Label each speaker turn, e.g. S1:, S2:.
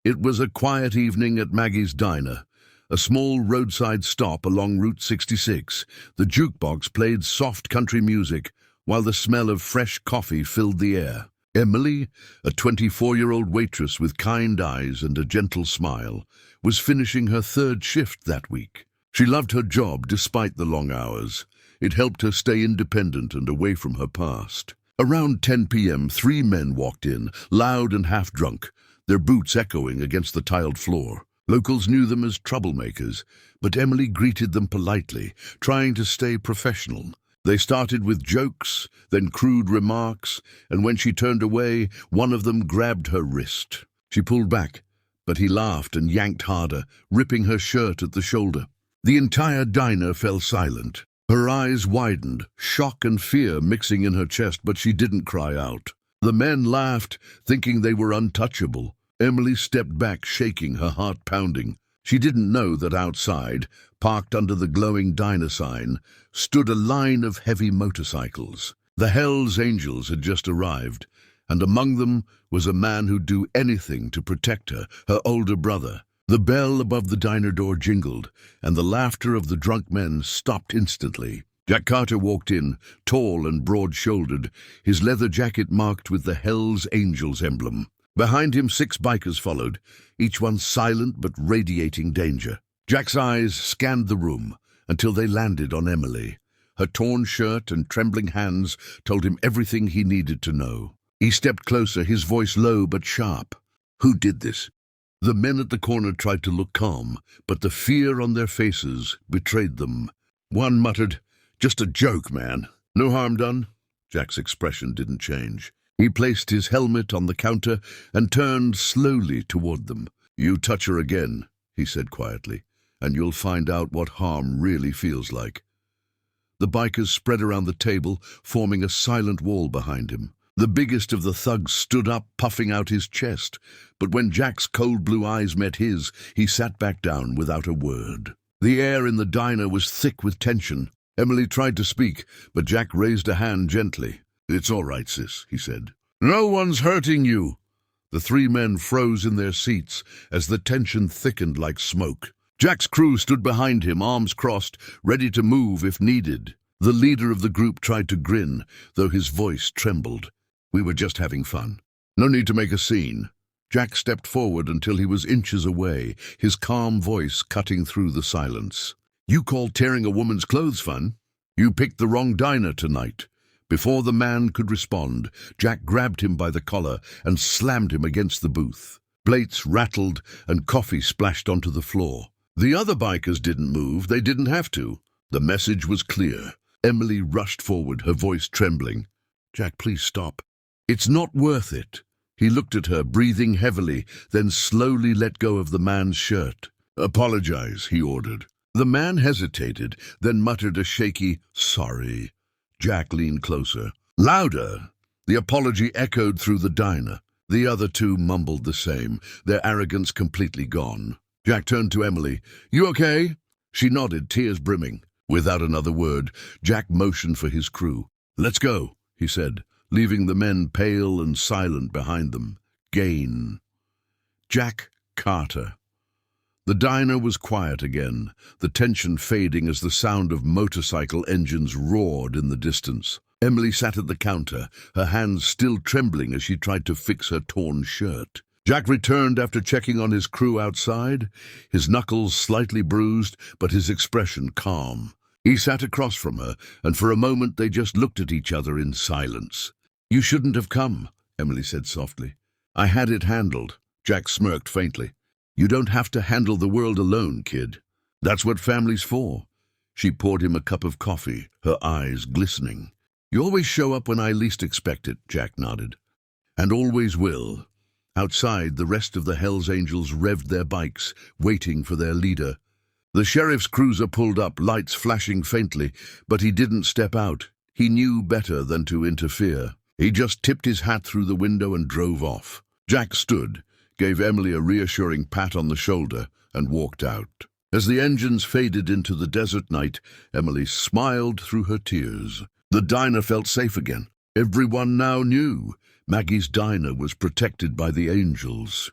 S1: It was a quiet evening at Maggie's Diner, a small roadside stop along Route 66. The jukebox played soft country music, while the smell of fresh coffee filled the air. Emily, a 24-year-old waitress with kind eyes and a gentle smile, was finishing her third shift that week. She loved her job despite the long hours. It helped her stay independent and away from her past. Around 10 p.m., 3 men walked in, loud and half-drunk, their boots echoing against the tiled floor. Locals knew them as troublemakers, but Emily greeted them politely, trying to stay professional. They started with jokes, then crude remarks, and when she turned away, one of them grabbed her wrist. She pulled back, but he laughed and yanked harder, ripping her shirt at the shoulder. The entire diner fell silent. Her eyes widened, shock and fear mixing in her chest, but she didn't cry out. The men laughed, thinking they were untouchable. Emily stepped back, shaking, her heart pounding. She didn't know that outside, parked under the glowing diner sign, stood a line of heavy motorcycles. The Hells Angels had just arrived, and among them was a man who'd do anything to protect her, her older brother. The bell above the diner door jingled, and the laughter of the drunk men stopped instantly. Jack Carter walked in, tall and broad-shouldered, his leather jacket marked with the Hells Angels emblem. Behind him, 6 bikers followed, each one silent but radiating danger. Jack's eyes scanned the room until they landed on Emily. Her torn shirt and trembling hands told him everything he needed to know. He stepped closer, his voice low but sharp. "Who did this?" The men at the corner tried to look calm, but the fear on their faces betrayed them. One muttered, "Just a joke, man. No harm done." Jack's expression didn't change. He placed his helmet on the counter and turned slowly toward them. "You touch her again," he said quietly, "and you'll find out what harm really feels like." The bikers spread around the table, forming a silent wall behind him. The biggest of the thugs stood up, puffing out his chest, but when Jack's cold blue eyes met his, he sat back down without a word. The air in the diner was thick with tension. Emily tried to speak, but Jack raised a hand gently. "It's all right, sis," he said. "No one's hurting you." The 3 men froze in their seats as the tension thickened like smoke. Jack's crew stood behind him, arms crossed, ready to move if needed. The leader of the group tried to grin, though his voice trembled. "We were just having fun. No need to make a scene." Jack stepped forward until he was inches away, his calm voice cutting through the silence. "You call tearing a woman's clothes fun? You picked the wrong diner tonight." Before the man could respond, Jack grabbed him by the collar and slammed him against the booth. Plates rattled and coffee splashed onto the floor. The other bikers didn't move. They didn't have to. The message was clear. Emily rushed forward, her voice trembling. "Jack, please stop. It's not worth it." He looked at her, breathing heavily, then slowly let go of the man's shirt. "Apologize," he ordered. The man hesitated, then muttered a shaky, "Sorry." Jack leaned closer. Louder! The apology echoed through the diner. The other 2 mumbled the same, their arrogance completely gone. Jack turned to Emily. "You okay?" She nodded, tears brimming. Without another word, Jack motioned for his crew. "Let's go," he said, leaving the men pale and silent behind them. Gain. Jack Carter. The diner was quiet again, the tension fading as the sound of motorcycle engines roared in the distance. Emily sat at the counter, her hands still trembling as she tried to fix her torn shirt. Jack returned after checking on his crew outside, his knuckles slightly bruised, but his expression calm. He sat across from her, and for a moment they just looked at each other in silence. "You shouldn't have come," Emily said softly. "I had it handled." Jack smirked faintly. "You don't have to handle the world alone, kid. That's what family's for." She poured him a cup of coffee, her eyes glistening. "You always show up when I least expect it," Jack nodded. "And always will." Outside, the rest of the Hells Angels revved their bikes, waiting for their leader. The sheriff's cruiser pulled up, lights flashing faintly, but he didn't step out. He knew better than to interfere. He just tipped his hat through the window and drove off. Jack stood, gave Emily a reassuring pat on the shoulder, and walked out. As the engines faded into the desert night, Emily smiled through her tears. The diner felt safe again. Everyone now knew Maggie's diner was protected by the angels.